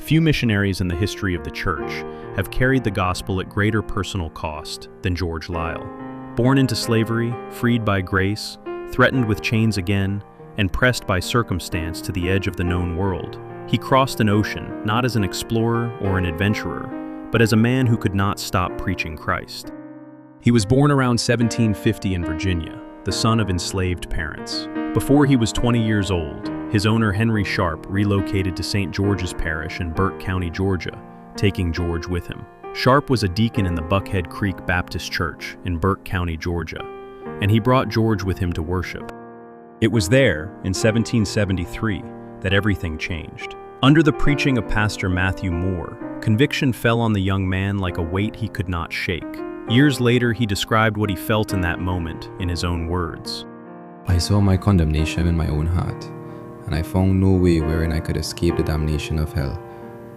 Few missionaries in the history of the church have carried the gospel at greater personal cost than George Liele. Born into slavery, freed by grace, threatened with chains again, and pressed by circumstance to the edge of the known world, he crossed an ocean not as an explorer or an adventurer, but as a man who could not stop preaching Christ. He was born around 1750 in Virginia, the son of enslaved parents. Before he was 20 years old, his owner Henry Sharp relocated to St. George's Parish in Burke County, Georgia, taking George with him. Sharp was a deacon in the Buckhead Creek Baptist Church in Burke County, Georgia, and he brought George with him to worship. It was there, in 1773, that everything changed. Under the preaching of Pastor Matthew Moore, conviction fell on the young man like a weight he could not shake. Years later, he described what he felt in that moment in his own words. I saw my condemnation in my own heart, and I found no way wherein I could escape the damnation of hell,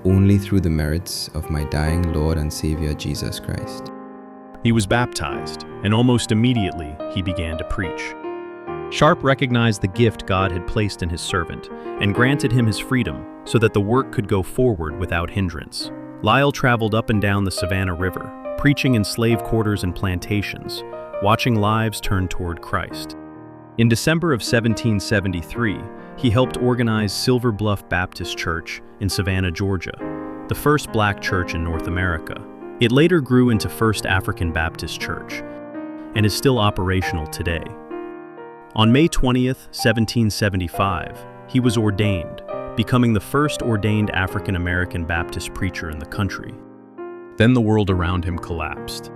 only through the merits of my dying Lord and Savior Jesus Christ. He was baptized, and almost immediately he began to preach. Sharp recognized the gift God had placed in his servant and granted him his freedom so that the work could go forward without hindrance. Liele traveled up and down the Savannah River, preaching in slave quarters and plantations, watching lives turn toward Christ. In December of 1773, he helped organize Silver Bluff Baptist Church in Savannah, Georgia, the first black church in North America. It later grew into First African Baptist Church and is still operational today. On May 20th, 1775, he was ordained, becoming the first ordained African American Baptist preacher in the country. Then the world around him collapsed.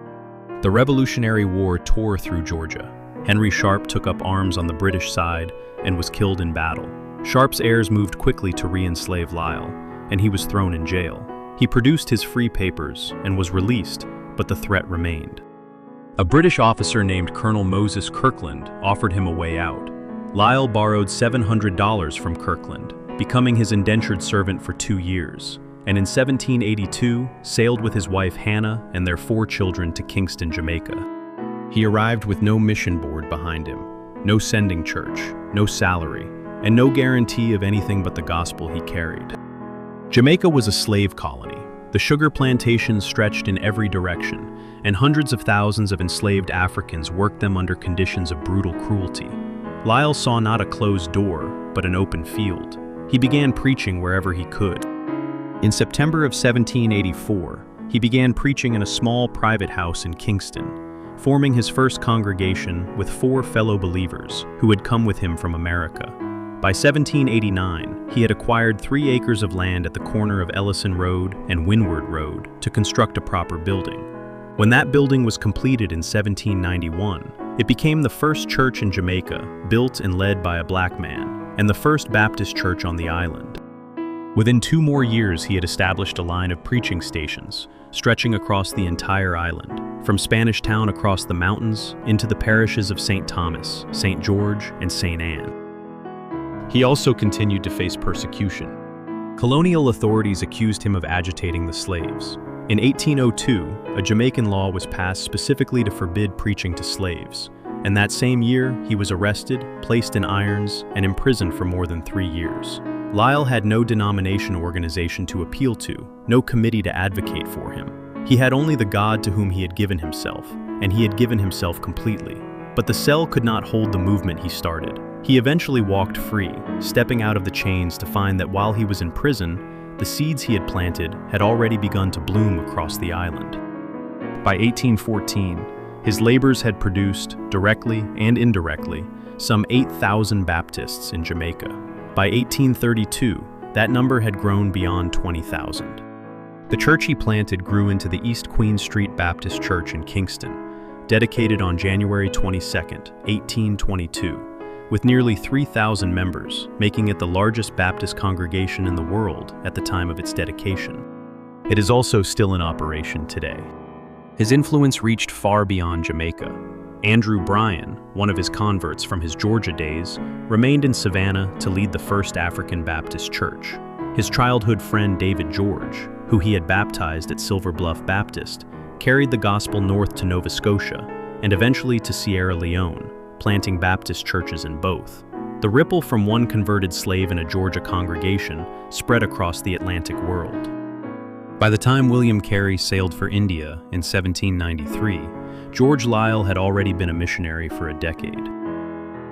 The Revolutionary War tore through Georgia. Henry Sharp took up arms on the British side and was killed in battle. Sharp's heirs moved quickly to re-enslave Liele, and he was thrown in jail. He produced his free papers and was released, but the threat remained. A British officer named Colonel Moses Kirkland offered him a way out. Liele borrowed $700 from Kirkland, becoming his indentured servant for 2 years, and in 1782 sailed with his wife Hannah and their 4 children to Kingston, Jamaica. He arrived with no mission board behind him, no sending church, no salary, and no guarantee of anything but the gospel he carried. Jamaica was a slave colony. The sugar plantations stretched in every direction, and hundreds of thousands of enslaved Africans worked them under conditions of brutal cruelty. Liele saw not a closed door, but an open field. He began preaching wherever he could. In September of 1784, he began preaching in a small private house in Kingston, forming his first congregation with 4 fellow believers who had come with him from America. By 1789, he had acquired 3 acres of land at the corner of Ellison Road and Windward Road to construct a proper building. When that building was completed in 1791, it became the first church in Jamaica built and led by a black man, and the first Baptist church on the island. Within 2 more years, he had established a line of preaching stations, stretching across the entire island, from Spanish Town across the mountains into the parishes of St. Thomas, St. George, and St. Anne. He also continued to face persecution. Colonial authorities accused him of agitating the slaves. In 1802, a Jamaican law was passed specifically to forbid preaching to slaves, and that same year he was arrested, placed in irons, and imprisoned for more than 3 years. Liele had no denomination organization to appeal to, no committee to advocate for him. He had only the God to whom he had given himself, and he had given himself completely. But the cell could not hold the movement he started. He eventually walked free, stepping out of the chains to find that while he was in prison, the seeds he had planted had already begun to bloom across the island. By 1814, his labors had produced, directly and indirectly, some 8,000 Baptists in Jamaica. By 1832, that number had grown beyond 20,000. The church he planted grew into the East Queen Street Baptist Church in Kingston, dedicated on January 22, 1822, with nearly 3,000 members, making it the largest Baptist congregation in the world at the time of its dedication. It is also still in operation today. His influence reached far beyond Jamaica. Andrew Bryan, one of his converts from his Georgia days, remained in Savannah to lead the First African Baptist Church. His childhood friend David George, who he had baptized at Silver Bluff Baptist, carried the gospel north to Nova Scotia and eventually to Sierra Leone, planting Baptist churches in both. The ripple from one converted slave in a Georgia congregation spread across the Atlantic world. By the time William Carey sailed for India in 1793, George Liele had already been a missionary for a decade.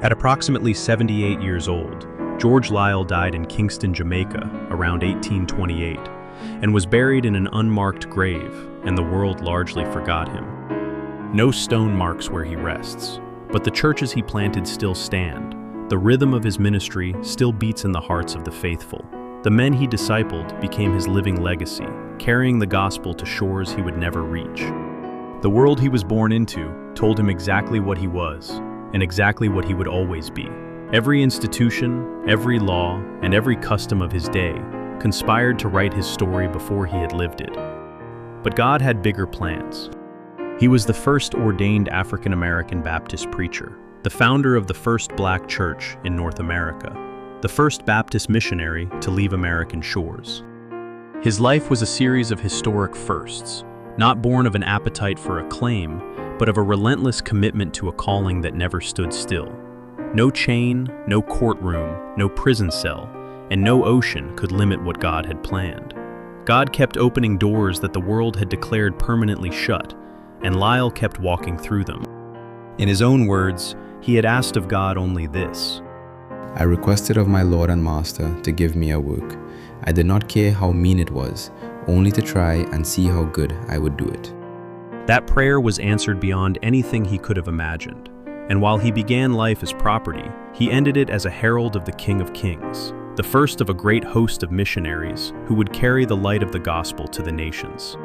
At approximately 78 years old, George Liele died in Kingston, Jamaica, around 1828, and was buried in an unmarked grave, and the world largely forgot him. No stone marks where he rests, but the churches he planted still stand. The rhythm of his ministry still beats in the hearts of the faithful. The men he discipled became his living legacy, carrying the gospel to shores he would never reach. The world he was born into told him exactly what he was, and exactly what he would always be. Every institution, every law, and every custom of his day conspired to write his story before he had lived it. But God had bigger plans. He was the first ordained African-American Baptist preacher, the founder of the first black church in North America, the first Baptist missionary to leave American shores. His life was a series of historic firsts, not born of an appetite for acclaim, but of a relentless commitment to a calling that never stood still. No chain, no courtroom, no prison cell, and no ocean could limit what God had planned. God kept opening doors that the world had declared permanently shut, and Liele kept walking through them. In his own words, he had asked of God only this: I requested of my Lord and Master to give me a work. I did not care how mean it was, only to try and see how good I would do it. That prayer was answered beyond anything he could have imagined, and while he began life as property, he ended it as a herald of the King of Kings, the first of a great host of missionaries who would carry the light of the gospel to the nations.